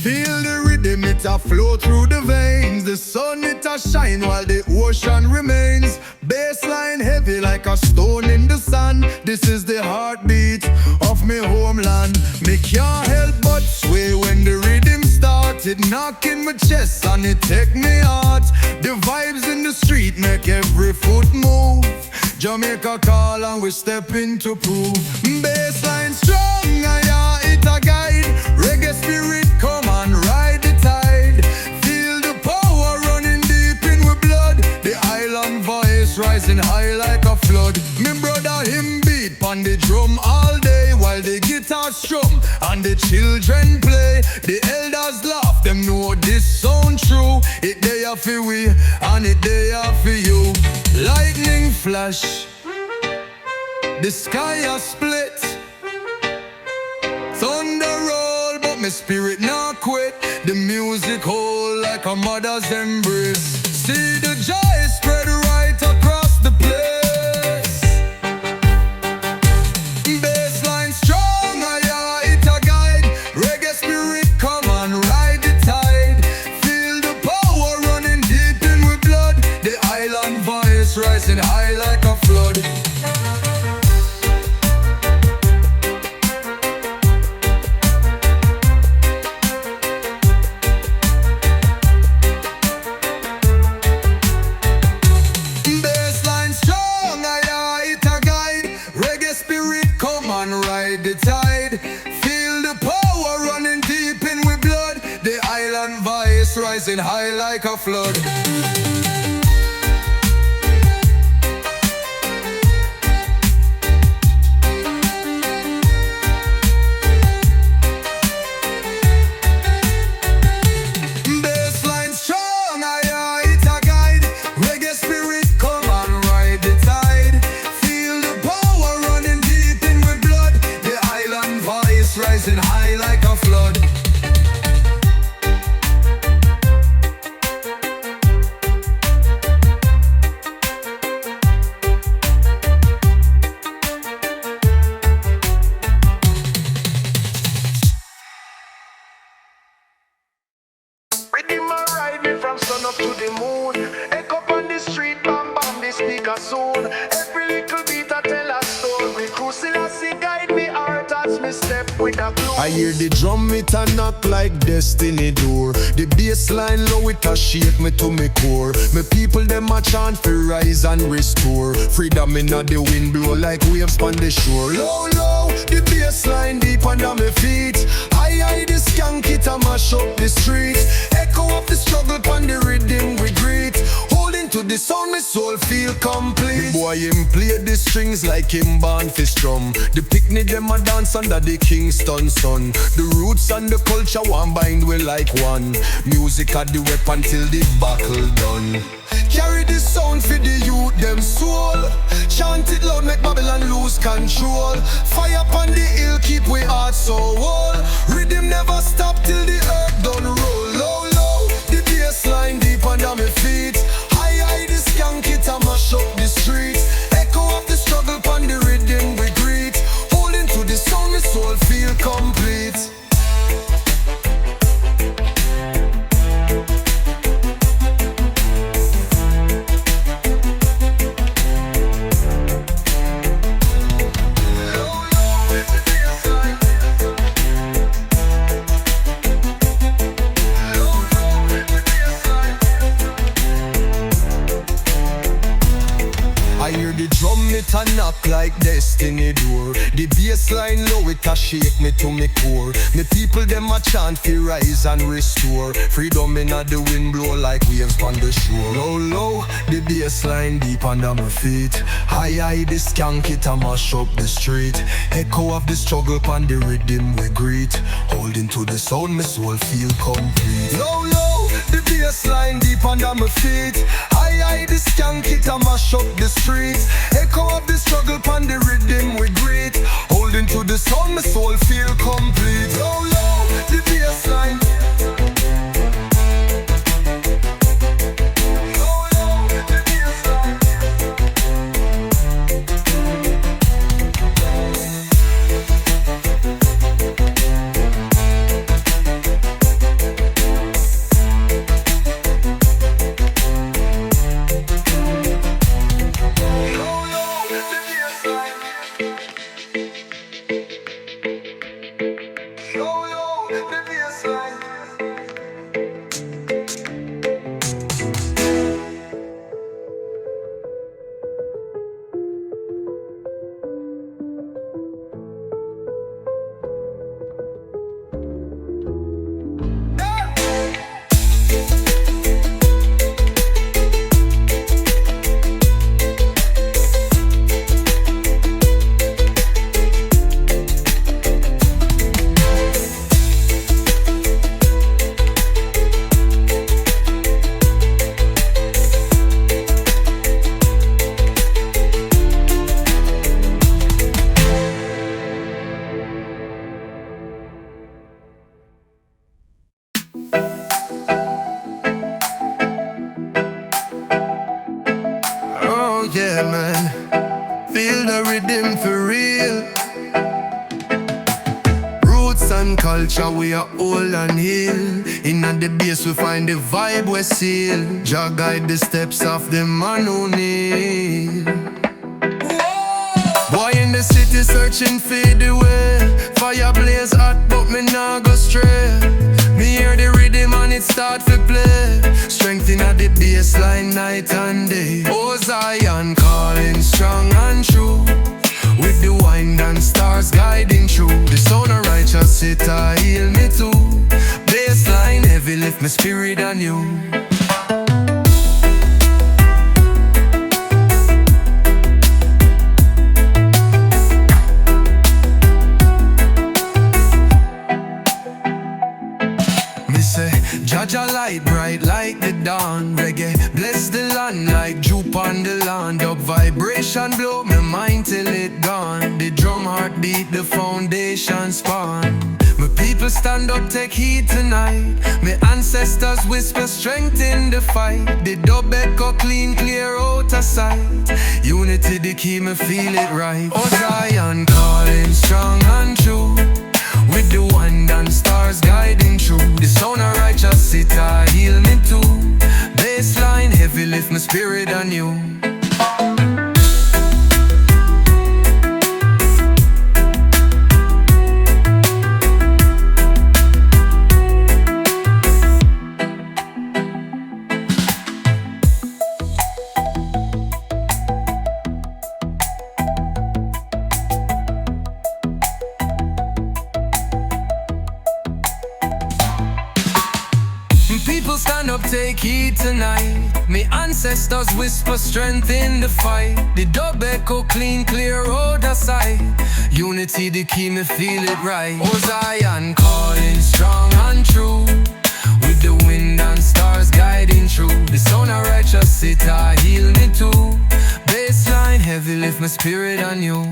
Feel the rhythm, it a flow through the veins. The sun, it a shine while the ocean remains. Bassline heavy like a stone in the sand. This is the heartbeat of me homeland. Me can't help but sway when the rhythm starts. It knock in my chest and it take me heart. The vibes in the street make every foot move. Jamaica call and we step in to prove. Bassline strong, yeah, it a guide. Reggae spirit, come and ride the tide. Feel the power running deep in with blood. The island voice rising high like a flood. Me brother him beat pon the drum all day while the guitar strum and the children play. The elders laugh, them know this sound true. It there for we and it there for you. Lightning flash, the sky a split. Thunder roll, but my spirit not quit. The music hold like a mother's embrace. See the joy spread right across the place. Bassline strong, yeah, it a guide. Reggae spirit, come and ride the tide. Feel the power running deep in with blood. The island voice rising high like a flood. The tide, feel the power running deep in with blood. The island voice rising high like a flood. Bassline strong, yeah, it a guide. Reggae spirit, come and ride the tide. Feel the power running deep in with blood. The island voice rising high like a flood. Rhythm a ride me from sun up to the moon. Echo up on the street, bam bam, the speaker soon. Every little beat I tell a story. Cruising as he guide me heart as me step with a glow. I hear the drum it a knock like destiny door. The bass line low it a shake me to me core. Me people them a chant for rise and restore. Freedom inna the wind blow like waves on the shore. Low low, the bass line deep under me feet. High the skank it a mash up the streets. Echo of the struggle pon the rhythm we greet. Holding to the sound my soul feel complete. The boy him play the strings like him born fi strum. The picnic them a dance under the Kingston sun. The roots and the culture one bind we like one. Music a the weapon till the battle done. Carry the sound for the youth them soul. Chant it loud make Babylon lose control. Fire upon the hill keep we heart so whole. Rhythm never stop till the earth done roll. Low low, the bass line deep under my feet. High the skank it a mash up the streets. Echo of the struggle upon the rhythm we greet. Holding to the sound my soul feel complete. I hear the drum it a knock like destiny door. The bass line low it a shake me to me core. Me people them a chant fi rise and restore. Freedom inna the wind blow like waves on the shore. Low low, the bass line deep under my feet. High the skank it a mash up the street. Echo of the struggle pon the rhythm we greet. Holding to the sound my soul feel complete. Low low, the bass line deep under my feet. High the skank it a mash up the streets. Echo of the struggle pon the rhythm we greet. Holding to the sound my soul feel complete. Low low, the bass line. Low low, the bass line. the bassline. Oh yeah, man, feel the rhythm for real. Roots and culture, we are old and heal. Inna the base we find the vibe we seal. Jah guide the steps of the man who kneel. Boy in the city searching for the way. Fire blaze hot but me nah go stray. Me hear the rhythm and it start to play. Strength inna the bassline night and day. Oh Zion calling strong and true. With the wind and stars guiding through. The sound of righteous it heal me too. Bassline heavy lift my spirit anew. Jaja light bright like the dawn. Reggae bless the land like jupe on the land. Up vibration blow my mind till it gone. The drum heart beat the foundation spawn. My people stand up take heed tonight. My ancestors whisper strength in the fight. The dub echo clean clear out of sight. Unity the key me feel it right. Oh Zion calling strong and true. With the wind and stars guiding through. The sound of righteous it heal me too. Bassline heavy lift my spirit anew. People stand up, take heed tonight. Me ancestors whisper strength in the fight. The dub echo clean, clear road aside. Unity the key, me feel it right. Oh Zion calling strong and true. With the wind and stars guiding through. The sound of righteous it heal me too. Bassline heavy lift my spirit anew.